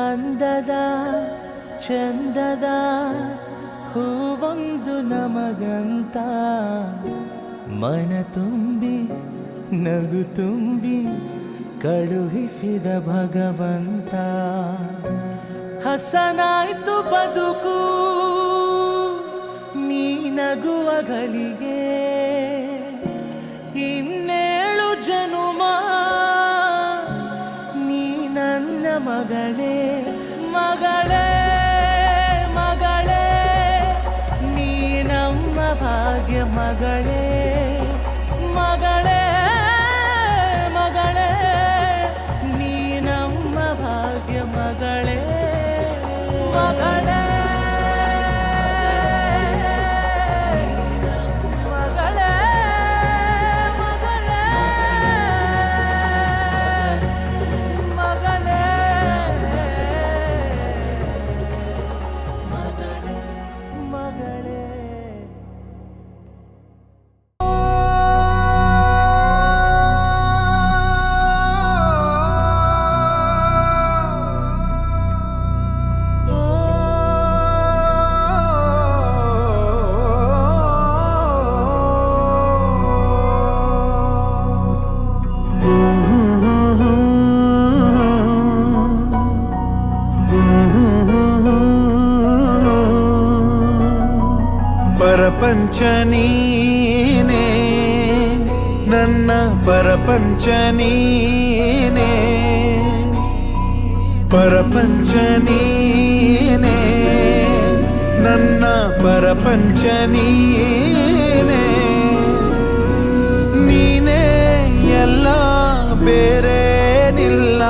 ಅಂದದ ಚಂದದ ಹೂವೊಂದು ನಮಗಂತ ಮನ ತುಂಬಿ ನಗು ತುಂಬಿ ಕಳುಹಿಸಿದ ಭಗವಂತ. ಹಸನಾಯ್ತು ಬದುಕು ನೀ ನಗುವ ಗಳಿಗೆ, ಇನ್ನೇಳು ಜನುಮ ನೀ ನನ್ನ ಮಗಳೇ ಮಗಳೇ ಮಗಳೇ, ನೀ ನಮ್ಮ ಭಾಗ್ಯ ಮಗಳೇ ಮಗಳೇ ಮಗಳೇ, ನೀ ನಮ್ಮ ಭಾಗ್ಯ ಮಗಳೇ ಮಗಳೇ ಮಗಳೇ ಮಗಳೇ ಮಗಳೇ ಮಗಳೇ. ಪರಪಂಚ ನೀನೇ ನನ್ನ ಪರಪಂಚ ನೀನೇ ಪರಪಂಚ ನೀನೇ ನನ್ನ ಪರಪಂಚ ನೀನೇ ನೀನೇ ಎಲ್ಲ ಬೇರೇನಿಲ್ಲ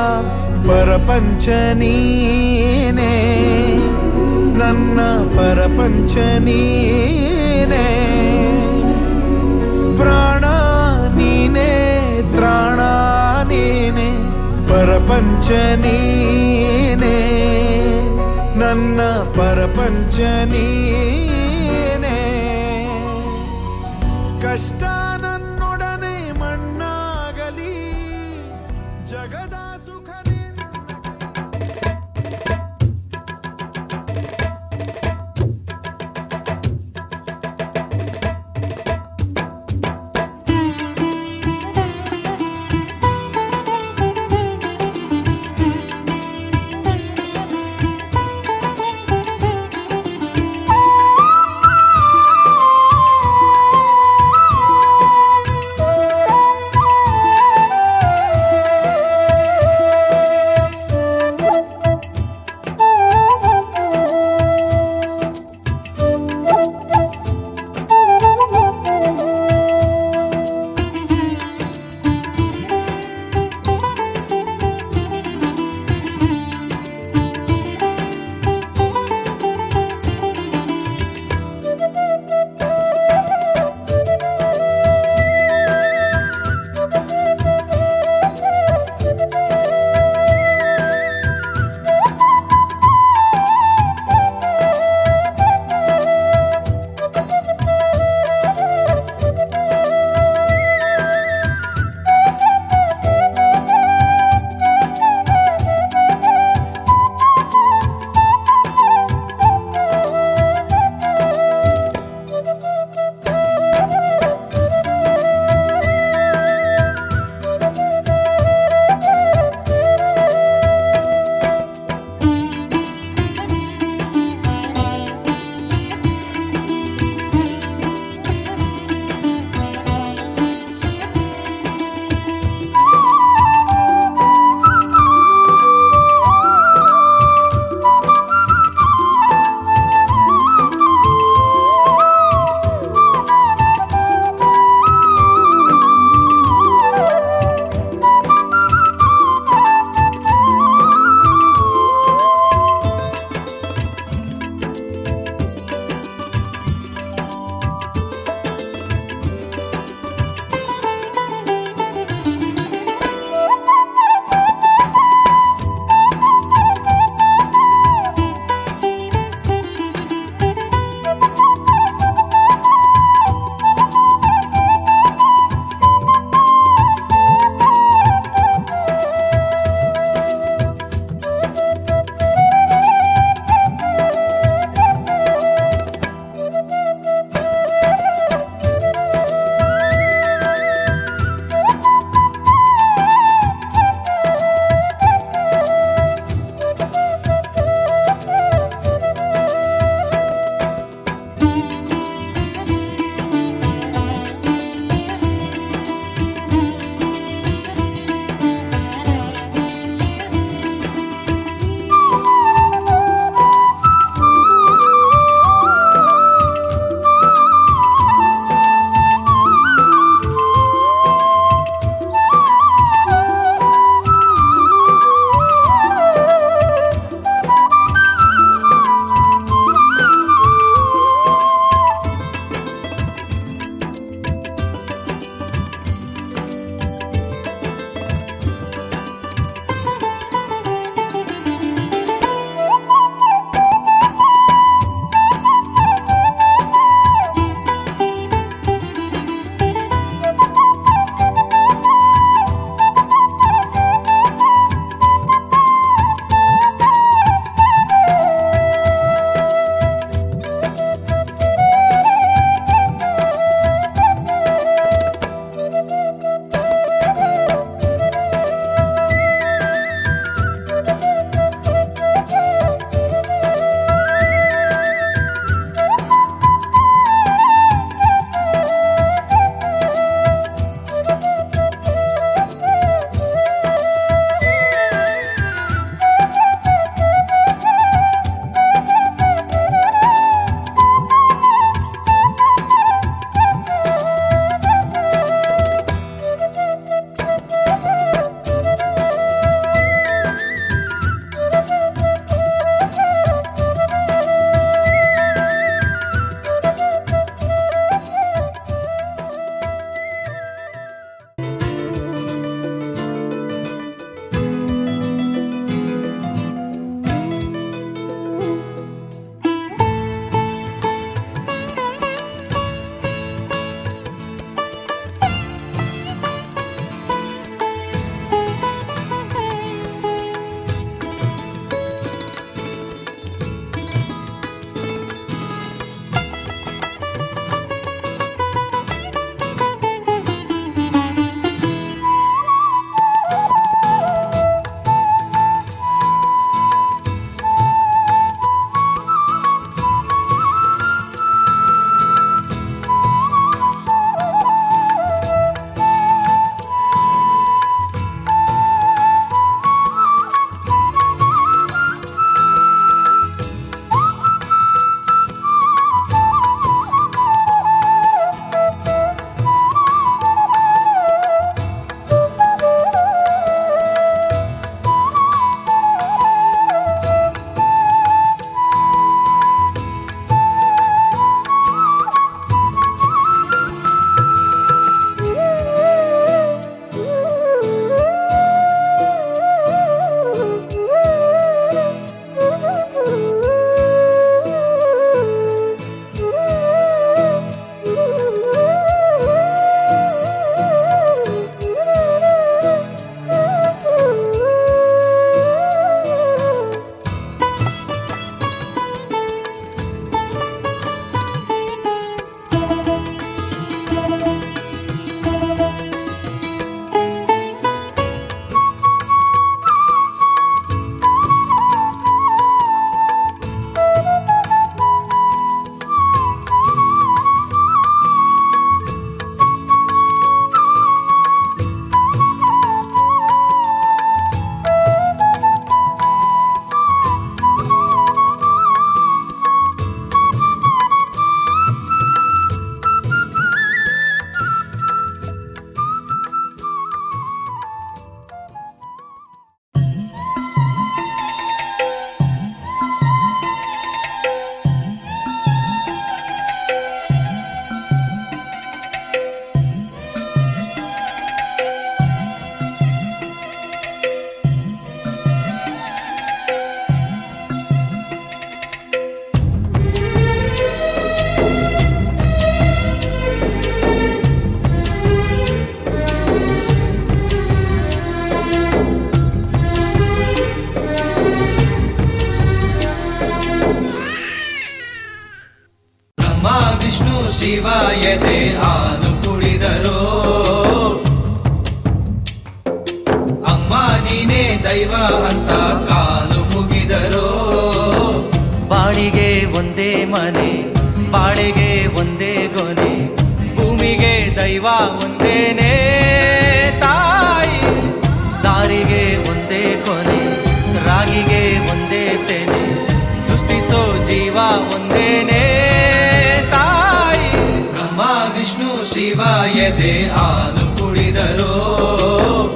ಪರಪಂಚ ನೀನೇ ನನ್ನ ಪರಪಂಚ ನೀನೇ ಪ್ರಾಣ ನೀನೇ ತ್ರಾಣ ನೀನೇ ಪರಪಂಚ ನೀನೇ ನನ್ನ ಪರಪಂಚ ನೀನೇ ಕಷ್ಟ ನನ್ನೊಡನೆ ಮಣ್ಣಾಗಲಿ ಜಗದ ಸುಖ ಶಿವ ಎದೆ ಹಾಲು ಕುಡಿದರೋ ಅಮ್ಮ ನೀನೇ ದೈವ ಅಂತ ಕಾಲು ಮುಗಿದರೋ ಬಾಳಿಗೆ ಒಂದೇ ಮನೆ ಬಾಳೆಗೆ ಒಂದೇ ಗೊನೆ ಭೂಮಿಗೆ ದೈವ ಒಂದೇನೇ ತಾಯಿ ದಾರಿಗೆ ಒಂದೇ ಕೊನೆ ರಾಗಿಗೆ ಒಂದೇ ತೆನೆ ಸೃಷ್ಟಿಸೋ ಜೀವ ಒಂದೇನೇ ತಾಯಿ ಬ್ರಹ್ಮ ವಿಷ್ಣು ಶಿವ ಎದೆ ಹಾಲು ಕುಡಿದರೋ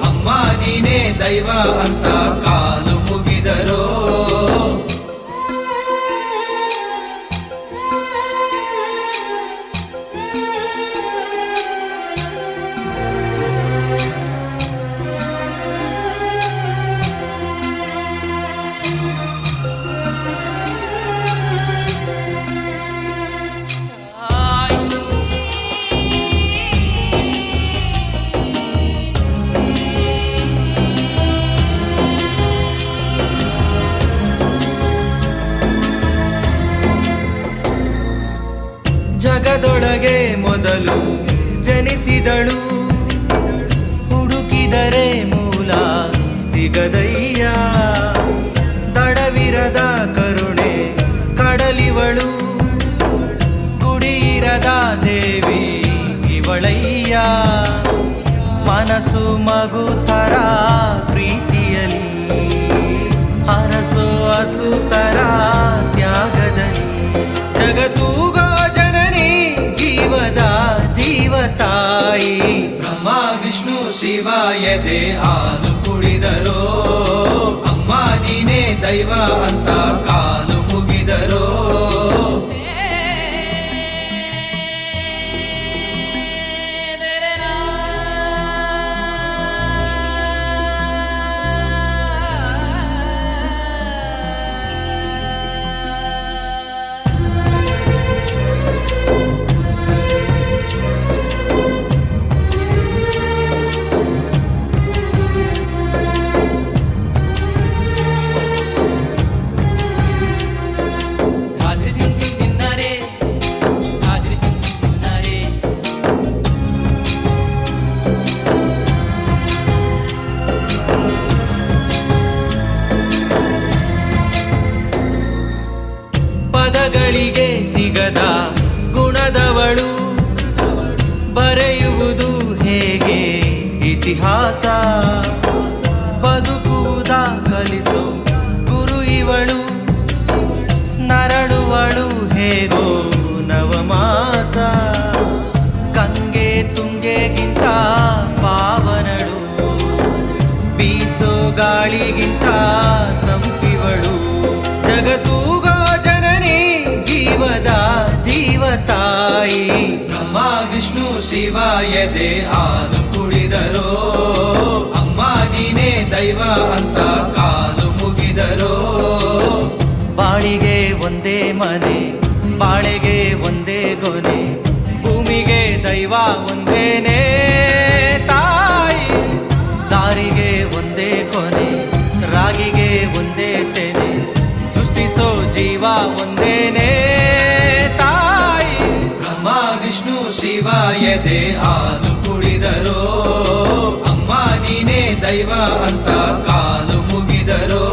ಅಮ್ಮ ನೀನೇ ದೈವ ಅಂತ ಕಾಲು ಮುಗಿದರೋ ಜಗದೊಳಗೆ ಮೊದಲು ಜನಿಸಿದಳು ಹುಡುಕಿದರೆ ಮೂಲ ಸಿಗದಯ್ಯ ತಡವಿರದ ಕರುಣೆ ಕಡಲಿವಳು ಗುಡಿಯಿರದ ದೇವಿ ಇವಳಯ್ಯ ಮನಸ್ಸು ಮಗು ಥರ ಪ್ರೀತಿಯಲ್ಲಿ ಹರಸು ಹಸುತರ ತ್ಯಾಗದಲ್ಲಿ ಜಗತ್ತೂಗೋ ಜನನಿ ಜೀವದ ಜೀವತಾಯಿ ಬ್ರಹ್ಮ ವಿಷ್ಣು ಶಿವ ಎದೆ ಹಾಲು ಕುಡಿದರೋ ಅಮ್ಮ ನೀನೇ ದೈವ ಅಂತ ಕಾಲು ಮುಗಿದರೋ ಪದಗಳಿಗೆ ಸಿಗದ ಗುಣದವಳು ಬರೆಯುವುದು ಹೇಗೆ ಇತಿಹಾಸ ಬದುಕುವುದ ಕಲಿಸೋ ಗುರು ಇವಳು ನರಳುವಳು ಹೇಗೋ ನವಮಾಸ ಗಂಗೆ ತುಂಗೆಗಿಂತ ಪಾವನಳು ಬೀಸೋ ಗಾಳಿಗಿಂತ ತಂಪಿವಳು ಜಗತ್ತೂಗೋ ಜನನಿ ಜೀವದ ಜೀವತಾಯಿ ಬ್ರಹ್ಮ ವಿಷ್ಣು ಶಿವ ಎದೆ ಹಾಲು ಕುಡಿದರೋ ಅಮ್ಮ ನೀನೇ ದೈವ ಅಂತ ಕಾಲು ಮುಗಿದರೋ ಬಾಳಿಗೆ ಒಂದೇ ಮನೆ ಬಾಳೆಗೆ ಒಂದೇ ಗೊನೆ ಭೂಮಿಗೆ ದೈವ ಒಂದೇನೇ ತಾಯಿ ದಾರಿಗೆ ಒಂದೇ ಕೊನೆ ರಾಗಿಗೆ ಒಂದೇ ತೆನೆ ಸೃಷ್ಟಿಸೋ ಜೀವ ಒಂದೇನೇ ತಾಯಿ ಬ್ರಹ್ಮ ವಿಷ್ಣು ಶಿವ ಎದೆ ಹಾಲು ಕುಡಿದರೋ ಅಮ್ಮ ನೀನೇ ದೈವ ಅಂತ ಕಾಲು ಮುಗಿದರೋ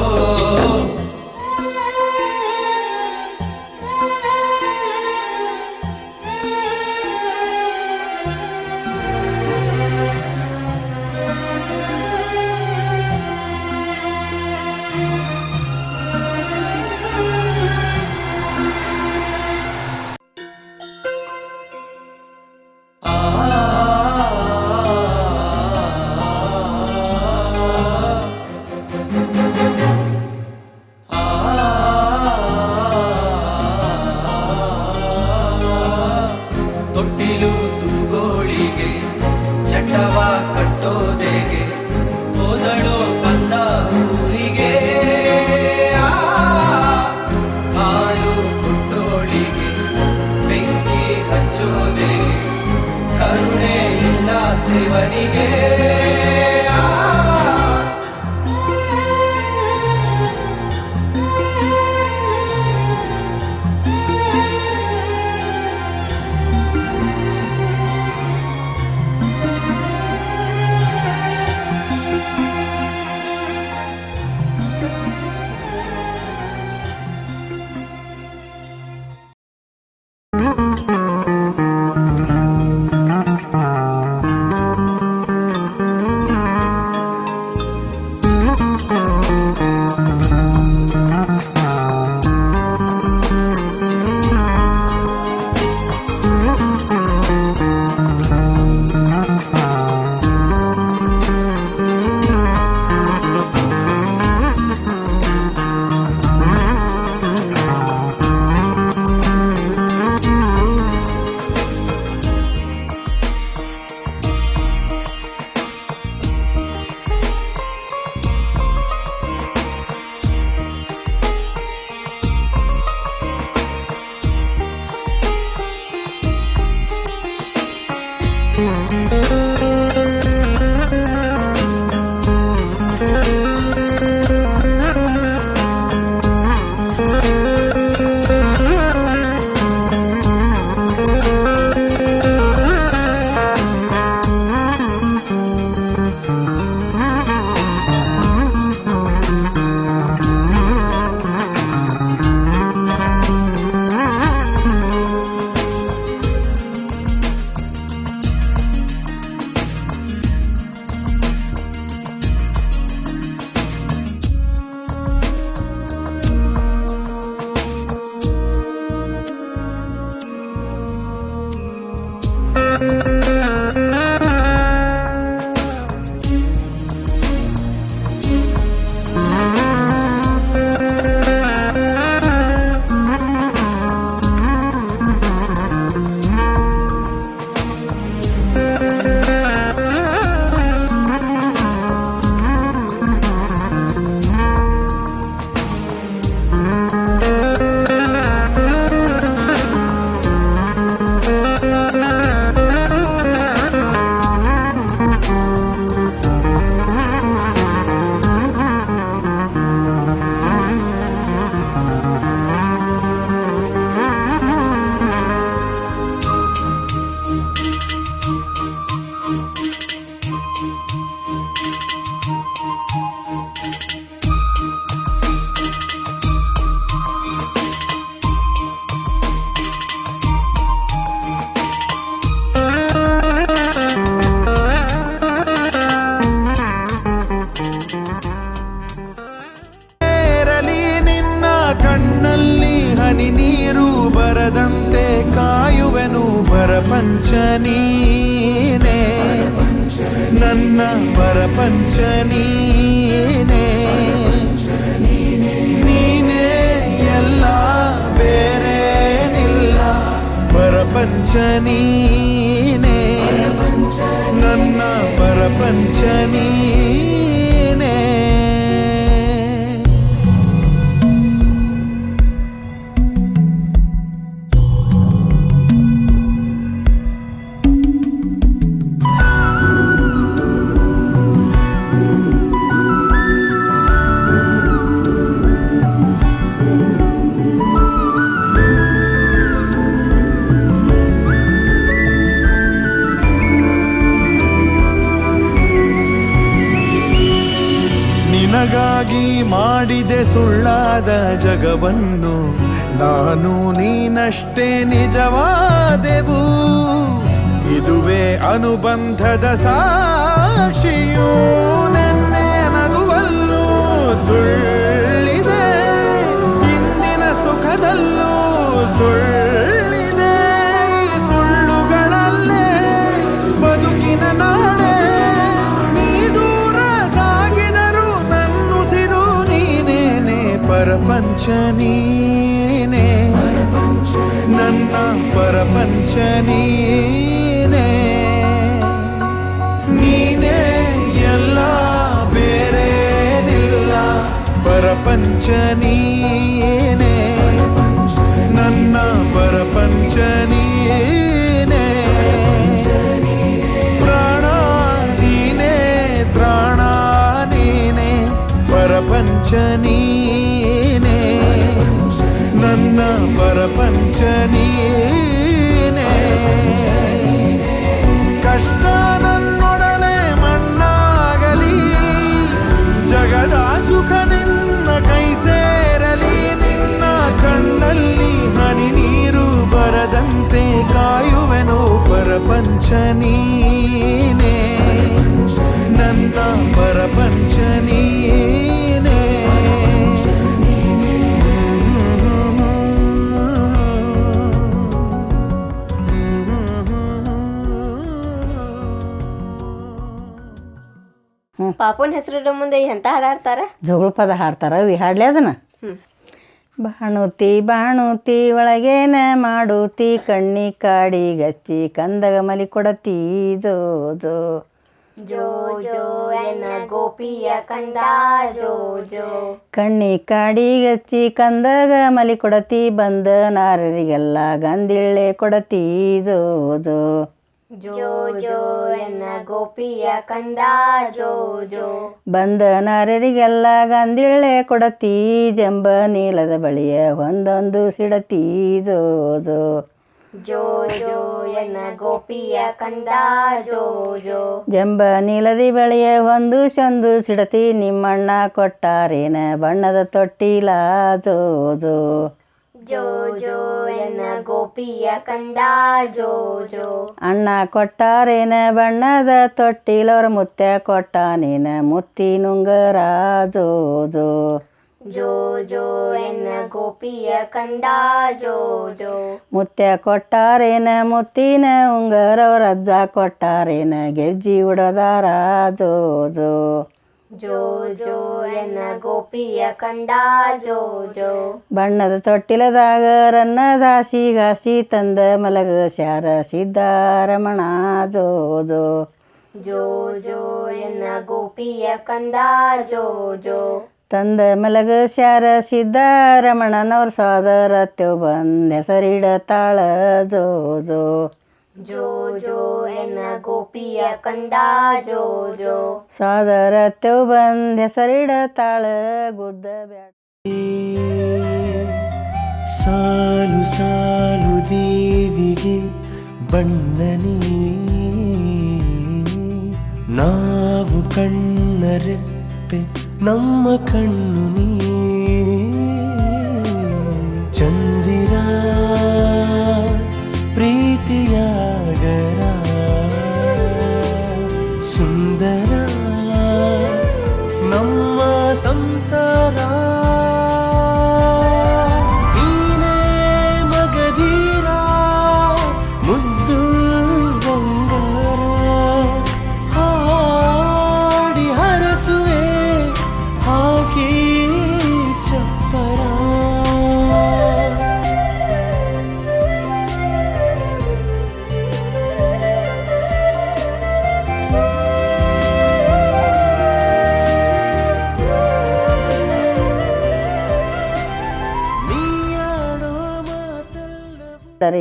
ಬರದಂತೆ ಕಾಯುವೆನು ಪರಪಂಚ ನೀನೇ, ನನ್ನ ಪರಪಂಚ ನೀನೇ, ನೀನೇ ಎಲ್ಲ ಬೇರೇನಿಲ್ಲ. ಪರಪಂಚ ನೀನೇ, ನನ್ನ ಪರಪಂಚ ನೀನೇ. ನಿನಗಾಗಿ ಮಾಡಿದೆ ಸುಳ್ಳಾದ ಜಗವನ್ನು, ನಾನು ನೀನಷ್ಟೇ ನಿಜವಾದೆವು. ಇದುವೇ ಅನುಬಂಧದ ಸಾಕ್ಷಿಯೂ, ನೆನ್ನೆ ನಗುವಲ್ಲೂ ಸುಳ್ಳಿದೆ, ಇಂದಿನ ಸುಖದಲ್ಲೂ ಸುಳ್ಳಿದೆ. ಈ ಸುಳ್ಳುಗಳಲ್ಲೇ ಬದುಕಿನ ನಾಳೆ, ನೀ ದೂರ ಸಾಗಿದರು ನನ್ನುಸಿರು ನೀನೇನೆ. ಪರಪಂಚ ನೀನೇ, ನನ್ನ ಪರಪಂಚ ನೀನೇ, ನೀನೇ ಎಲ್ಲ ಬೇರೇನಿಲ್ಲ. ಪರಪಂಚ ನೀನೇ, ನನ್ನ ಪರಪಂಚ ನೀನೇ. ಪ್ರಾಣ ನೀನೇ, ತ್ರಾಣ ನೀನೇ, ಪರಪಂಚ ನೀನೇ, ನನ್ನ ಪರಪಂಚ ನೀನೇ. ಕಷ್ಟ ನನ್ನೊಡನೆ ಮಣ್ಣಾಗಲಿ, ಜಗದ ಸುಖ ನಿನ್ನ ಕೈ ಸೇರಲಿ. ನಿನ್ನ ಕಣ್ಣಲ್ಲಿ ಹನಿ ನೀರು ಬರದಂತೆ ನೀನೇ ನನ್ನ ಪರಪಂಚ ನೀನೇ ಪಾಪುನ ಹೆಸರು ಮುಂದೆ ಎಂತ ಹಾಡಾಡ್ತಾರ? ಜೋಗುಳ ಪದ ಹಾಡ್ತಾರ ಅವಿ ಹಾಡ್ಲಿ ಅದನ್ನ. ಬಾಣುತಿ ಬಾಣುತಿ ಒಳಗೇನ ಮಾಡುತ್ತಿ ಕಣ್ಣಿ ಕಾಡಿ ಗಚ್ಚಿ ಕಂದಗ ಮಲಿ ಕೊಡತಿ ಜೋ ಜೋ ಜೋ ಜೋ ಎನ್ನ ಗೋಪಿಯ ಕಂದ ಜೋ ಜೋ. ಕಣ್ಣಿ ಕಾಡಿ ಗಚ್ಚಿ ಕಂದಗ ಮಲಿ ಕೊಡತಿ ಬಂದ ನಾರರಿಗೆಲ್ಲ ಗಂದಿಳ್ಳೆ ಕೊಡತಿ ಜೋ ಜೋ ಜೋ ಜೋ ಎನ್ನ ಗೋಪಿಯ ಕಂದ ಜೋ ಜೋ. ಬಂದ ನಾರರಿಗೆಲ್ಲ ಗಂದಿಳ್ಳೆ ಕೊಡತಿ ಜಂಬ ನೀಲದ ಬಳಿಯ ಒಂದೊಂದು ಸಿಡತಿ ಜೋ ಜೋ ಜೋ ಜೋ ಎನ್ನ ಗೋಪಿಯ ಕಂದ ಜೋ ಜೋ. ಜಂಬ ನೀಲದಿ ಬಳಿಯ ಒಂದು ಶೊಂದು ಸಿಡತಿ ನಿಮ್ಮಣ್ಣ ಕೊಟ್ಟಾರೇನ ಬಣ್ಣದ ತೊಟ್ಟಿಲ ಜೋ ಜೋ ಜೋ ಜೋ ಎನ್ನ ಗೋಪಿಯ ಕಂದ ಜೋ ಜೋ. ಅಣ್ಣ ಕೊಟ್ಟಾರೇನ ಬಣ್ಣದ ತೊಟ್ಟಿಲವ್ರ ಮುತ್ಯ ಕೊಟ್ಟಾನೇನ ಮುತ್ತಿನುಂಗರ ಜೋ ಜೋ ಜೋ ಜೋ ಎನ್ನ ಗೋಪಿಯ ಕಂದ ಜೋ ಜೋ. ಮುತ್ಯ ಕೊಟ್ಟಾರೇನ ಮುತ್ತಿನ ಉಂಗರವ್ರ ಅಜ್ಜ ಕೊಟ್ಟಾರೇನ ಗೆಜ್ಜಿ ಉಡದಾರ ಜೋ ಜೋ ಜೋ ಜೋ ಎನ್ನ ಗೋಪಿಯ ಕಂದ ಜೋ ಜೋ. ಬಣ್ಣದ ತೊಟ್ಟಿಲದಾಗ ರನ್ನದಾಸಿ ಗಾಸಿ ತಂದ ಮಲಗ ಶಾರ ಸಿದ್ದಾರಮಣ ಜೋ ಜೋ ಜೋ ಜೋ ಎನ್ನ ಗೋಪಿಯ ಕಂದ ಜೋ ಜೋ. ತಂದ ಮಲಗ ಶಾರ ಸಿದ್ದಾರಮಣನವ್ರ ಸೋದರ ತೆವ್ ಬಂದ ಹೆಸರಿಡತಾಳ ಜೋ ಜೋ ಜೋ ಜೋ ಎನ್ನ ಗೋಪಿಯ ಕಂದ ಜೋ ಜೋ. ಸೋದರ ತೆವ್ ಬಂದ ಹೆಸರಿಡತಾಳ ಗುದ್ದ ಬ್ಯಾಡ. ಸಾಲು ಸಾಲು ದೇವಿಗೆ ಬಣ್ಣನಿ ನಾವು ಕಣ್ಣರೆಪ್ಪೆ ನಮ್ಮ ಕಣ್ಣು ನೀ ಚಂದಿರ ಪ್ರೀತಿಯಾಗರ ಸುಂದರ ನಮ್ಮ ಸಂಸಾರ ನೀನೇ ಮಗಧೀರ ಮುದ್ದು ಬಂಗಾರ ಹಾಡಿ ಹರಸುವೆ ಹಾಕಿ ಚಪ್ಪರ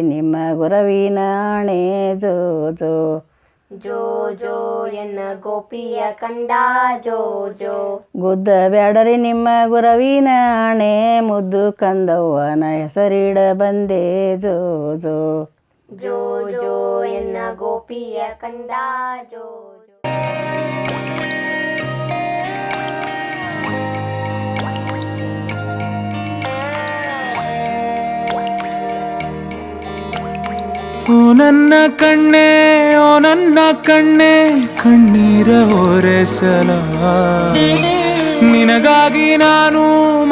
ನಿಮ್ಮ ಗುರವಿನ ಆಣೆ ಜೋ ಜೋ ಜೋ ಜೋ ಎನ್ನ ಗೋಪಿಯ ಕಂದ ಜೋ ಜೋ. ಗುದ್ದ ಬ್ಯಾಡರಿ ನಿಮ್ಮ ಗುರವಿನ ಆಣೆ ಮುದ್ದು ಕಂದವ್ವನ ಹೆಸರಿಡ ಬಂದೆ ಜೋ ಜೋ ಜೋ ಜೋ ಎನ್ನ ಗೋಪಿಯ ಕಂದ ಜೋ ಜೋ. ಓ ನನ್ನ ಕಣ್ಣೆ ಓ ನನ್ನ ಕಣ್ಣೆ ಕಣ್ಣೀರ ಹೊರೆಸಲ ನಿನಗಾಗಿ ನಾನು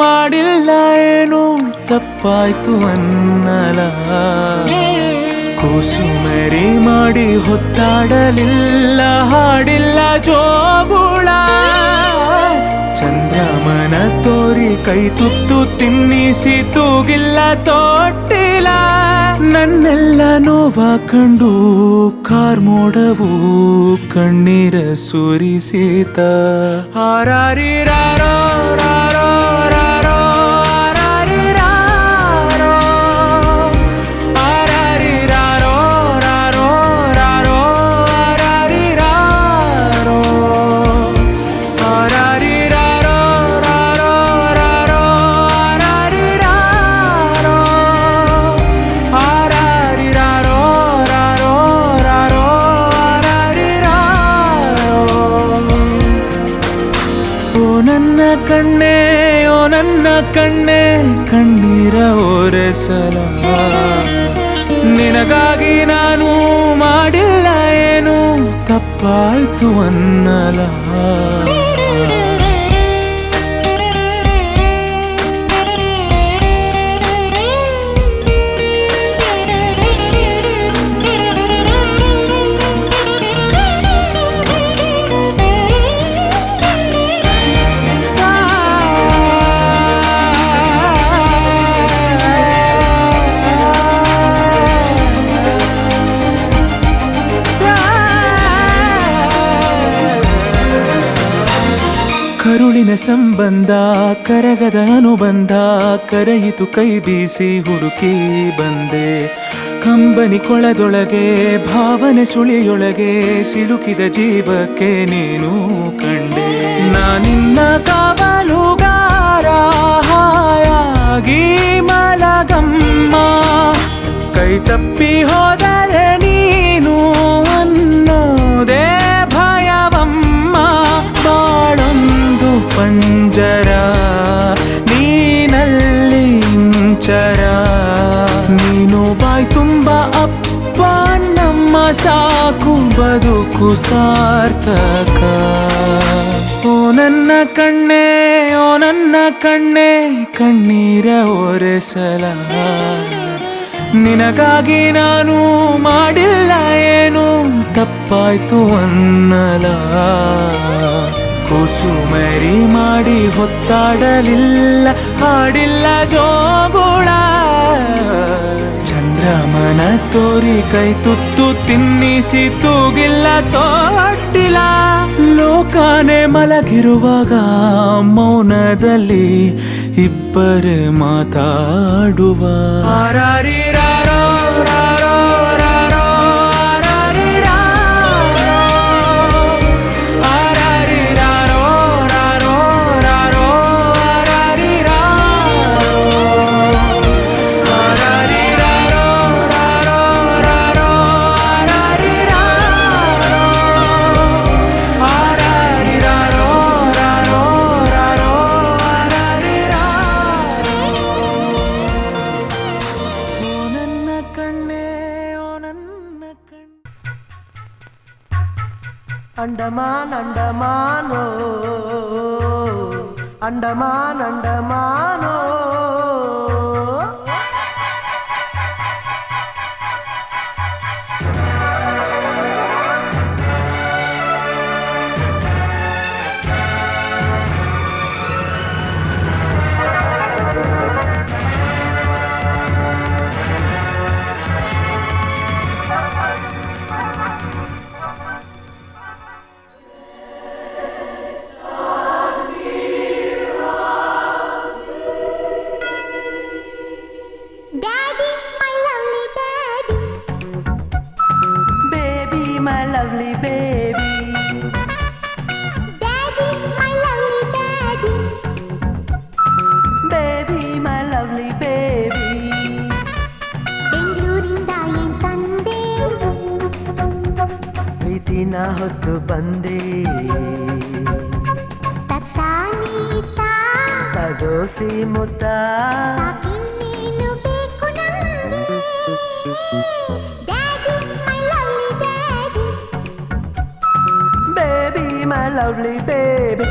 ಮಾಡಿಲ್ಲ ಏನು ತಪ್ಪಾಯ್ತು ಅನ್ನಲ ಕೂಸುಮರಿ ಮಾಡಿ ಹೊತ್ತಾಡಲಿಲ್ಲ ಹಾಡಿಲ್ಲ ಜೋಗುಳ ಚಂದ್ರಮನ ತೋರಿ ಕೈ ತುತ್ತು ತಿನ್ನಿಸಿ ತೂಗಿಲ್ಲ ತೊಟ್ಟಿಲ್ಲ ನನ್ನೆಲ್ಲ ನೋವ ಕಂಡು ಕಾರ್ಮೋಡವು ಕಣ್ಣೀರ ಸುರಿಸಿತ ಹಾರಾರಿರಾರೋ ರಾರೋ ರಾರೋ ಹಾರಾರಿರಾರೋ ಹಾರಾರಿರಾರೋ ರಾರೋ ರಾರೋ ಹಾರಾರಿರಾರೋ ಹಾರಾರಿರಾರೋ ರಾರೋ ರಾರೋ ಹಾರಾರಿರಾರೋ ಹಾರಾರಿರಾರೋ ರಾರೋ ರಾರೋ ಹಾರಾರಿರಾರೋ. ಓ ನನ್ನ ಕಣ್ಣೆ ಓ ನನ್ನ ಕಣ್ಣೆ ಕಣ್ಣೀರ ಒರೆಸಲ ನಿನಗಾಗಿ ನಾನು ಮಾಡಿಲ್ಲ ತಪ್ಪಾಯ್ತು ಅನ್ನಲ. ಕರುಳಿನ ಸಂಬಂಧ ಕರಗದ ಅನುಬಂಧ ಕರೆಯಿತು ಕೈ ಬೀಸಿ ಹುಡುಕಿ ಬಂದೆ. ಕಂಬನಿ ಕೊಳದೊಳಗೆ ಭಾವನೆ ಸುಳಿಯೊಳಗೆ ಸಿಲುಕಿದ ಜೀವಕ್ಕೆ ನೀನು ಕಂಡೆ. ನಾನಿನ್ನ ಕಾವಲುಗಾರ ಹಾಯಾಗಿ ಮಲಗಮ್ಮ, ಕೈ ತಪ್ಪಿ ಹೋದರೆ ನೀನು ಅನ್ನೋದೇ ಭಯವಮ್ಮ. ಬಾಳೊಂದು ಪಂಜರ ನೀನಲ್ಲಿ ಇಂಚರ, ನೀನು ಬಾಯ್ ತುಂಬ ಅಪ್ಪ ನಮ್ಮ ಸಾಕು ಬದುಕು ಸಾರ್ಥಕ. ಓ ನನ್ನ ಕಣ್ಣೇ ಓ ನನ್ನ ಕಣ್ಣೇ ಕಣ್ಣೀರ ಒರೆಸಲ, ನಿನಗಾಗಿ ನಾನು ಮಾಡಿಲ್ಲ ಏನು ತಪ್ಪಾಯ್ತು ಅನ್ನಲ. ಕುಸುಮರಿ ಮಾಡಿ ಹೊತ್ತಾಡಲಿಲ್ಲ ಹಾಡಿಲ್ಲ ಜೋಗುಳ, ಚಂದ್ರಮನ ತೋರಿ ಕೈ ತುತ್ತು ತಿನ್ನಿಸಿ ತೂಗಿಲ್ಲ ತೊಟ್ಟಿಲ್ಲ. ಲೋಕನೇ ಮಲಗಿರುವಾಗ ಮೌನದಲ್ಲಿ ಇಬ್ಬರೇ ಮಾತಾಡುವ. ಆರಾರಿರಾರೋ ರಾರೋ ರಾರೋ ಆರಾರಿರಾರೋ, ಆರಾರಿರಾರೋ ರಾರೋ ರಾರೋ ಆರಾರಿರಾರೋ, ಆರಾರಿರಾರೋ ರಾರೋ ರಾರೋ ಆರಾರಿರಾರೋ, ಆರಾರಿರಾರೋ ರಾರೋ ರಾರೋ ಆರಾರಿರಾರೋ. ಓ ನನ್ನ ಕಣ್ಣೇ ಓ ನನ್ನ ಕಣ್ಣೇ. Andaman ಅಂಡಮಾನೋ Andaman ಅಂಡಮಾನೋ, Daddy, my lovely daddy. baby my lovely baby, Daddy, my lovely daddy. baby my lovely baby. ಬೆಂಗಳೂರಿಂದ ಏನ್ ತಂದೆ, ಪ್ರೀತಿನ ಹೊತ್ತು ಬಂದೆ, ತತ್ತಾನೀತ ತಡೋಸಿ ಮುತ್ತ, ಸಾಕಿನ್ನೇನು ಬೇಕು ನಮ್ಗೆ. Daddy, my lovely daddy. baby my lovely baby.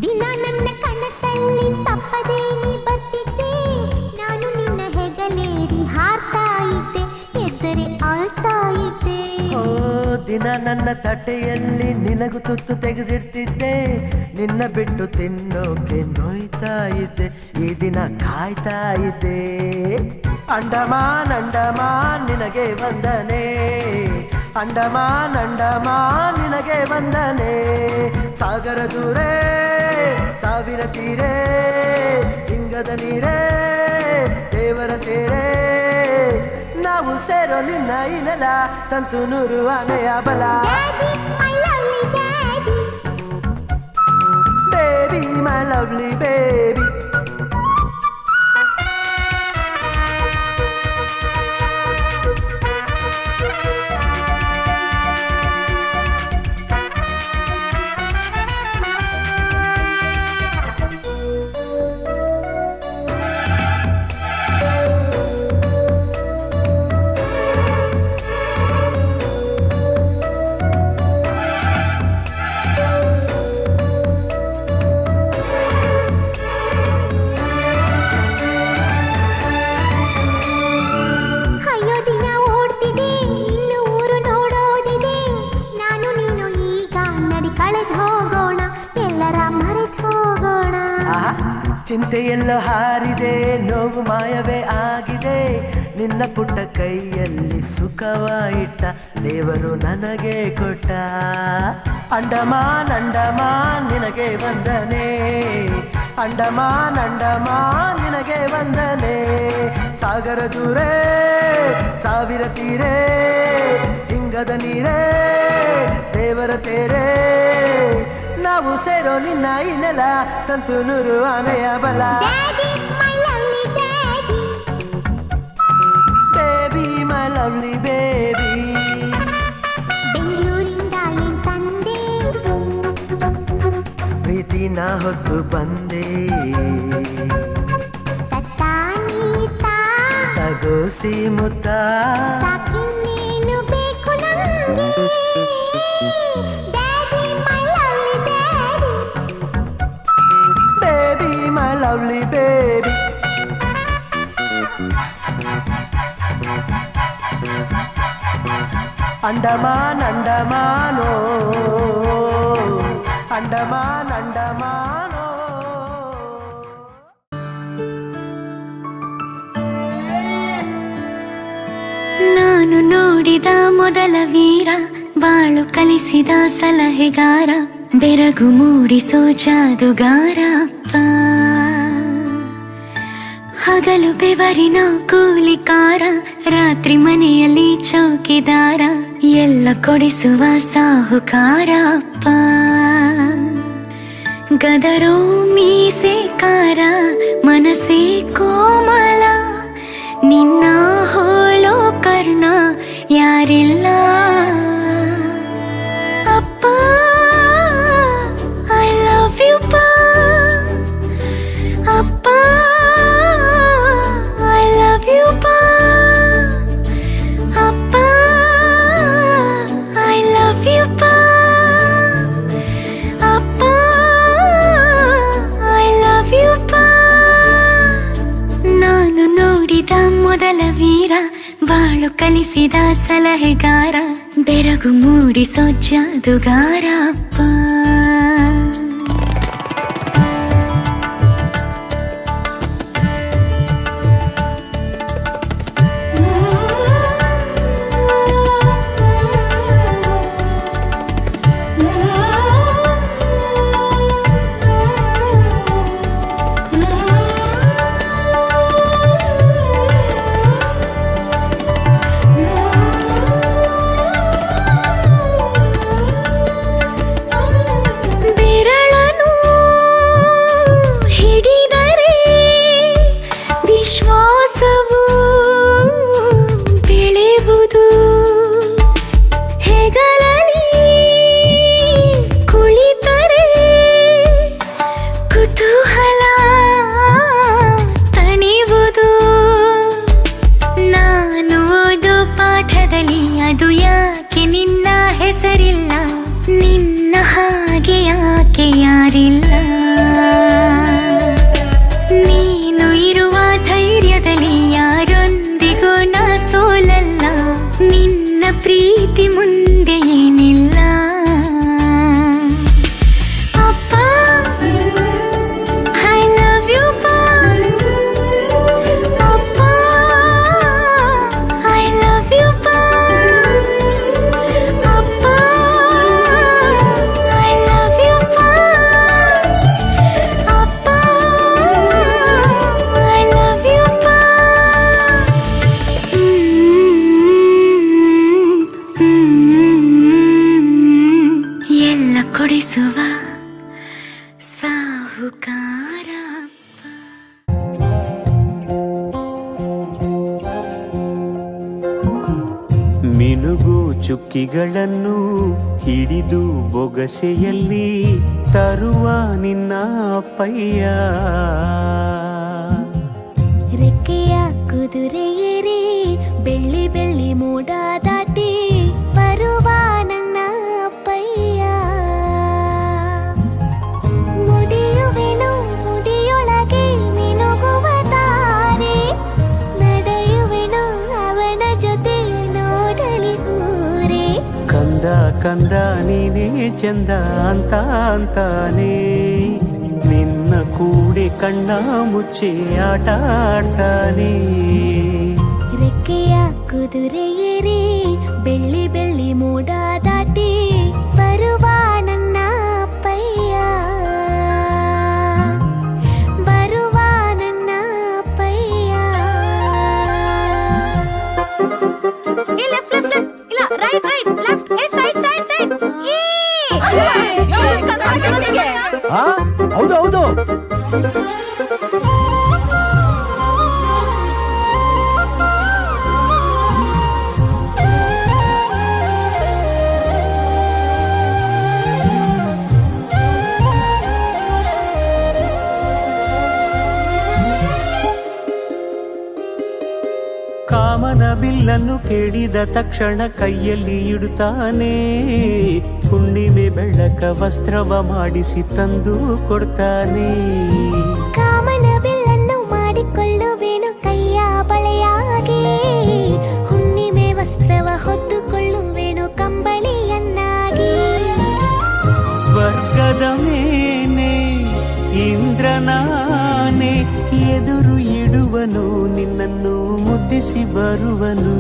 ದಿನ ನನ್ನ ಕನಸಲ್ಲಿ ತಪ್ಪದೇ ನೀ ಬರ್ತಿದ್ದೆ, ನಾನು ನಿನ್ನ ಹೆಗಲೇರಿ ಹಾರ್ತಾ ಇದ್ದೆ, ಎದ್ದರೆ ಆಳ್ತಾ ಇದ್ದೆ. ಓ ದಿನ ನನ್ನ ತಟ್ಟೆಯಲ್ಲಿ ನಿನಗೂ ತುತ್ತು ತೆಗೆದಿಡ್ತಿದ್ದೆ, ನಿನ್ನ ಬಿಟ್ಟು ತಿನ್ನೋಕೆ ನೋಯ್ತಾ ಇದ್ದೆ, ಈ ದಿನ ಕಾಯ್ತಾ ಇದ್ದೆ. ಅಂಡಮಾನ್ ಅಂಡಮಾನ್ ನಿನಗೆ ವಂದನೆ, ಅಂಡಮಾನ್ ಅಂಡಮಾನ್ ನಿನಗೆ ವಂದನೆ. ಸಾಗರ ದೂರೇ ಸಾವಿರ ತೀರೇ ಲಿಂಗದ ನೀರೇ ದೇವ ದೇವರ ತೇರೆ ನಾವು ಸೇರೋ ನಿನ್ನ ಈ ನೆಲ ತಂತು ನೂರು ಆನೆಯ ಬಲ ಬೇಬಿ ಮೈ ಲವ್ಲಿ ಬೇಬಿ ಚಿಂತೆಯೆಲ್ಲೋ ಹಾರಿದೆ ನೋವು ಮಾಯವೇ ಆಗಿದೆ ನಿನ್ನ ಪುಟ್ಟ ಕೈಯಲ್ಲಿ ಸುಖವಾಯಿಟ್ಟ ದೇವರು ನನಗೆ ಕೊಟ್ಟ ಅಂಡಮಾನ್ ಅಂಡಮಾನ್ ನಿನಗೆ ವಂದನೆ ಅಂಡಮಾನ್ ಅಂಡಮಾನ್ ನಿನಗೆ ವಂದನೆ ಸಾಗರ ದೂರೇ ಸಾವಿರ ತೀರೇ ಹಿಂಗದ ನೀರೇ ದೇವರ ತೇರೆ ನಾವು ಸೇರೋ ನಿನ್ನ ಈ ನೆಲ ತಂತು ನೂರು ಆನೆಯ ಬಲ ಬೇಬಿ ಮೈ ಲವ್ಲಿ ಬೇಬಿ ಬೆಂಗಳೂರಿಂದ ಏನ್ ತಂದೆ ಪ್ರೀತಿನ ಹೊತ್ತು ಬಂದೆ ತಗೋಸಿ ಮುತ್ತ ಸಾಕಿನ್ನೇನು ಬೇಕು ನಮ್ಗೆ my lovely baby Andaman ಅಂಡಮಾನೋ Andaman ಅಂಡಮಾನೋ ನಾನು ನೋಡಿದ ಮೊದಲ ವೀರ ಬಾಳು ಕಲಿಸಿದ ಸಲಹೆಗಾರ ಬೆರಗು ಮೂಡಿಸೋ ಜಾದುಗಾರಪ್ಪ ಹಗಲು ಬೆವರಿನ ಕೂಲಿಕಾರ ರಾತ್ರಿ ಮನೆಯಲ್ಲಿ ಚೌಕಿದಾರ ಎಲ್ಲ ಕೊಡಿಸುವ ಸಾಹುಕಾರಪ್ಪ ಗದರೋ ಮೀಸೆಕಾರ ಮನಸ್ಸೇ ಕೋಮಲ ನಿನ್ನ ಹೋಲೋ ಕರ್ಣ ಯಾರಿಲ್ಲ ಅಪ್ಪ ಐ ಲವ್ ಯು ಪಾ ಅಪ್ಪ ಐ ಲವ್ ಯು ಪಾ ಅಪ್ಪ ಐ ಲವ್ ಯು ಪಾ ಅಪ್ಪ ಐ ಲವ್ ಯು ಪಾ ನಾನು ನೋಡಿದ ಮೊದಲ ವೀರ ಬಾಳು ಕಲಿಸಿದ ಸಲಹೆಗಾರ ಬೆರಗು ಮೂಡಿಸೋ ಜಾದುಗಾರಪ್ಪ ಪ್ರೀತಿ ಮುಂದೆ ಏನಿಲ್ಲ ಅಪ್ಪ ಐ ಲವ್ ಯು ಪಾ ಅಪ್ಪ ಐ ಲವ್ ಯು ಪಾ ಅಪ್ಪ ಐ ಲವ್ ಯು ಪಾ ಅಪ್ಪ ಐ ಲವ್ ಯು ಪಾ ಕೊಡಿಸುವ ಸಾಹುಕಾರ. ಮಿನುಗು ಚುಕ್ಕಿಗಳನ್ನು ಹಿಡಿದು ಬೊಗಸೆಯಲ್ಲಿ ತರುವ ನಿನ್ನ ಅಪ್ಪಯ್ಯ. ರೆಕ್ಕೆಯ ಕುದುರೆ ಏರಿ ಬೆಳ್ಳಿ ಬೆಳ್ಳಿ ಮೋಡ ದಾಟಿ ಬರುವ ನನ್ನ ಅಪ್ಪಯ್ಯ. ಮುಡಿಯುವೆನು ಮುಡಿಯೊಳಗೆ ಮಿನುಗುವ ತಾರೆ, ನಡೆಯುವೆನು ಅವನ ಜೊತೆ ನೋಡಲಿ ಊರೇ. ಕಂದ ಕಂದ ನೀನೇ ಚಂದ ಅಂತ ಅಂತಾನೆ, ನಿನ್ನ ಕೂಡೆ ಕಣ್ಣ ಮುಚ್ಚಿ ಆಟ ಆಡ್ತಾನೆ. ರೆಕ್ಕೆಯ ಕುದುರೆ ಏರಿ ಬೆಳ್ಳಿ ಬೆಳ್ಳಿ ಮೋಡ ದಾಟಿ ಬರುವ ನನ್ನ ಅಪ್ಪಯ್ಯ, ಬರುವ ನನ್ನ ಅಪ್ಪಯ್ಯ. ಇಲ್ಲ right right left side side side. ಹೌದು ಹೌದು. ಕಾಮನ ಬಿಲ್ಲನ್ನು ಕೇಳಿದ ತಕ್ಷಣ ಕೈಯಲ್ಲಿ ಇಡುತ್ತಾನೆ, ಹುಣ್ಣಿಮೆ ಬೆಳಕ ವಸ್ತ್ರವ ಮಾಡಿಸಿ ತಂದು ಕೊಡ್ತಾನೆ. ಕಾಮನ ಬಿಲ್ಲನ್ನು ಮಾಡಿಕೊಳ್ಳುವೆನು ಕೈಯ ಬಳೆಯಾಗಿ, ಹುಣ್ಣಿಮೆ ವಸ್ತ್ರವ ಹೊತ್ತುಕೊಳ್ಳುವೆನು ಕಂಬಳಿಯನ್ನಾಗಿ. ಸ್ವರ್ಗದ ಮೇನೆ ಇಂದ್ರನಾನೆ ಎದುರು ಇಡುವನು, ನಿನ್ನನ್ನು ಮುದ್ದಿಸಿ ಬರುವನು.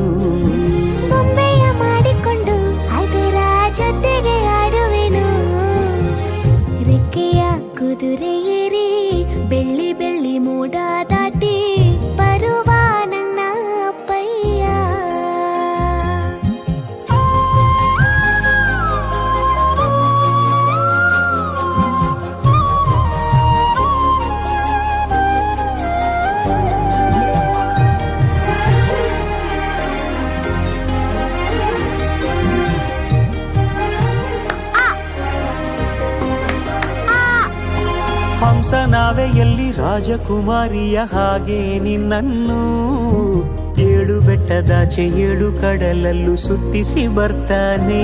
ಬೊಂಬೆಯ ಮಾಡಿಕೊಂಡು ಅದರ ಜೊತೆಗೆ ಆಡುವೆನು. ರೆಕ್ಕೆಯ ಕುದುರೆ ಏರಿ ಬೆಳ್ಳಿ ಬೆಳ್ಳಿ ಮೋಡ ದಾಟಿ ಬರುವ ನನ್ನ ಅಪ್ಪಯ್ಯ. ಹಂಸನಾವೆಯಲ್ಲಿ ರಾಜಕುಮಾರಿಯ ಹಾಗೆ ನಿನ್ನನ್ನು, ಏಳು ಬೆಟ್ಟದಾಚೆ ಏಳು ಕಡಲಲ್ಲೂ ಸುತ್ತಿಸಿ ಬರ್ತಾನೆ.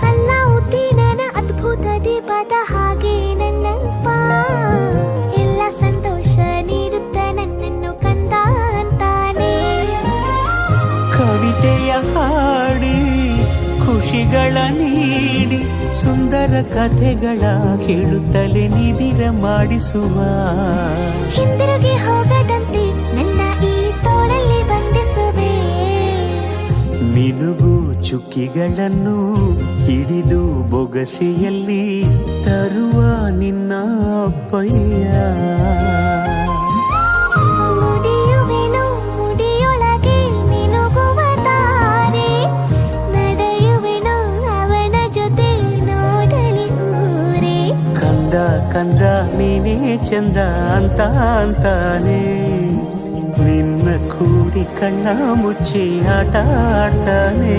ಅಲ್ಲಾವುದ್ದೀನನ ಅದ್ಭುತ ದೀಪದ ಹಾಗೆ ನನ್ನಪ್ಪ, ಎಲ್ಲ ಸಂತೋಷ ನೀಡುತ್ತ ನನ್ನನ್ನು ಕಂದ ಅಂತಾನೆ. ಕವಿತೆಯ ಹಾಡಿ ಖುಷಿಗಳ ನೀಡಿ ಸುಂದರ ಕಥೆಗಳ ಹೇಳುತ್ತಲೇ ನಿದಿರ ಮಾಡಿಸುವ. ಹಿಂದಿರುಗಿ ಹೋಗದಂತೆ ನನ್ನ ಈ ತೋಳಲ್ಲಿ ಬಂಧಿಸುವೆ. ಮಿನುಗು ಚುಕ್ಕಿಗಳನ್ನು ಹಿಡಿದು ಬೊಗಸೆಯಲ್ಲಿ ತರುವ ನಿನ್ನ ಅಪ್ಪಯ್ಯ. ಮುಡಿಯುವೆನು ಮುಡಿಯೊಳಗೆ ಮಿನುಗುವ ತಾರೆ, ನಡೆಯುವೆನು ಅವನ ಜೊತೆ ನೋಡಲಿ ಊರೇ. ಕಂದ ಕಂದ ನೀನೇ ಚಂದ ಅಂತ ಅಂತಾನೆ, ನಿನ್ನ ಕೂಡಿ ಕಣ್ಣ ಮುಚ್ಚಿ ಆಟ ಆಡ್ತಾನೆ.